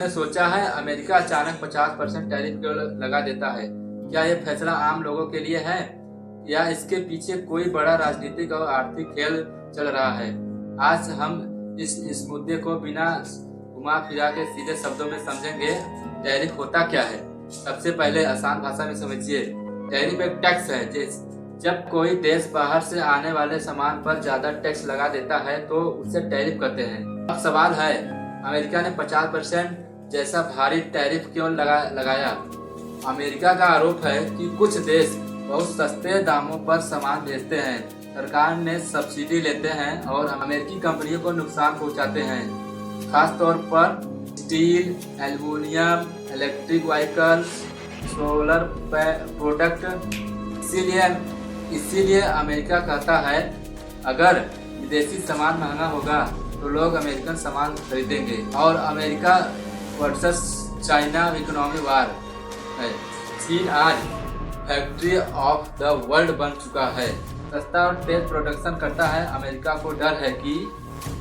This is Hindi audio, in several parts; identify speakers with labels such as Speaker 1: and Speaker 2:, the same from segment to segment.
Speaker 1: ने सोचा है अमेरिका अचानक 50% टैरिफ क्यों लगा देता है। क्या यह फैसला आम लोगों के लिए है या इसके पीछे कोई बड़ा राजनीतिक और आर्थिक खेल चल रहा है। आज हम इस मुद्दे को बिना घुमा फिरा के सीधे शब्दों में समझेंगे। टैरिफ होता क्या है। सबसे पहले आसान भाषा में समझिए। टैरिफ एक टैक्स है। जब कोई देश बाहर से आने वाले सामान पर ज्यादा टैक्स लगा देता है तो उसे टैरिफ कहते हैं। अब सवाल है, अमेरिका ने 50% जैसा भारी टैरिफ क्यों लगाया। अमेरिका का आरोप है कि कुछ देश बहुत सस्ते दामों पर सामान भेजते हैं, सरकार ने सब्सिडी लेते हैं और अमेरिकी कंपनियों को नुकसान पहुंचाते हैं, खास तौर पर steel, aluminium, electric vehicle, solar product. इसीलिए अमेरिका कहता है अगर विदेशी सामान महंगा होगा तो लोग अमेरिकन सामान खरीदेंगे। और अमेरिका वर्सेस चाइना इकोनॉमी वार है। चीन आज फैक्ट्री ऑफ द वर्ल्ड बन चुका है, सस्ता और तेज प्रोडक्शन करता है। अमेरिका को डर है कि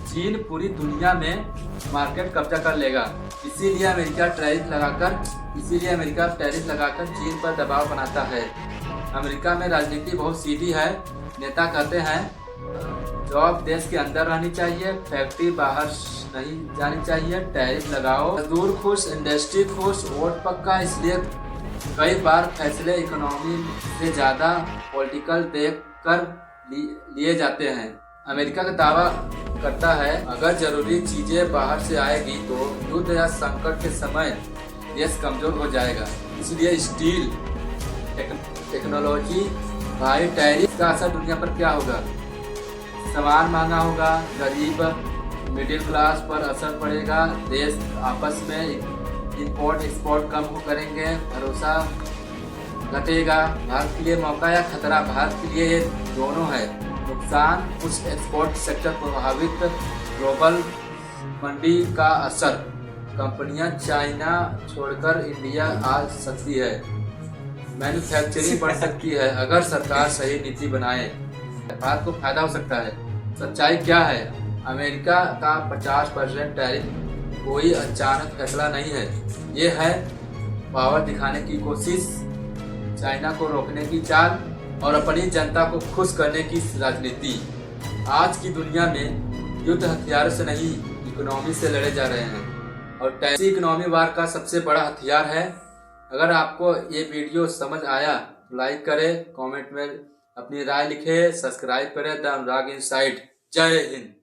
Speaker 1: चीन पूरी दुनिया में मार्केट कब्जा कर लेगा। इसीलिए अमेरिका टैरिफ लगाकर चीन पर दबाव बनाता है। अमेरिका में राजनीति बहुत सीधी है। नेता कहते हैं जॉब देश के अंदर रहनी चाहिए, फैक्ट्री बाहर नहीं जानी चाहिए, टैरिफ लगाओ, मजदूर खुश, इंडस्ट्री खुश, वोट पक्का। इसलिए कई बार फैसले इकोनॉमी से ज्यादा पॉलिटिकल देख कर लिए जाते हैं। अमेरिका का दावा करता है अगर जरूरी चीजें बाहर से आएगी तो युद्ध या संकट के समय देश कमजोर हो जाएगा। इसलिए स्टील, टेक्नोलॉजी, भारी टैरिफ का असर दुनिया पर क्या होगा। सामान महंगा होगा, गरीब मिडिल क्लास पर असर पड़ेगा, देश आपस में इंपोर्ट एक्सपोर्ट कम करेंगे, भरोसा घटेगा। भारत के लिए मौका या खतरा। भारत के लिए ये दोनों है। नुकसान, कुछ एक्सपोर्ट सेक्टर प्रभावित, ग्लोबल मंडी का असर, कंपनियां चाइना छोड़कर इंडिया आ सकती है, मैन्युफैक्चरिंग बढ़ सकती है अगर सरकार सही नीति बनाए, भारत को फायदा हो सकता है। सच्चाई क्या है। अमेरिका का 50% टैरिफ कोई अचानक फैसला नहीं है। ये है पावर दिखाने की कोशिश, चाइना को रोकने की चाल और अपनी जनता को खुश करने की राजनीति। आज की दुनिया में युद्ध हथियारों से नहीं, इकोनॉमी से लड़े जा रहे हैं और टैरिफ इकोनॉमी वार का सबसे बड़ा हथियार है। अगर आपको ये वीडियो समझ आया तो लाइक करें, कमेंट में अपनी राय लिखें, सब्सक्राइब करें द अनुराग इनसाइट। जय हिंद।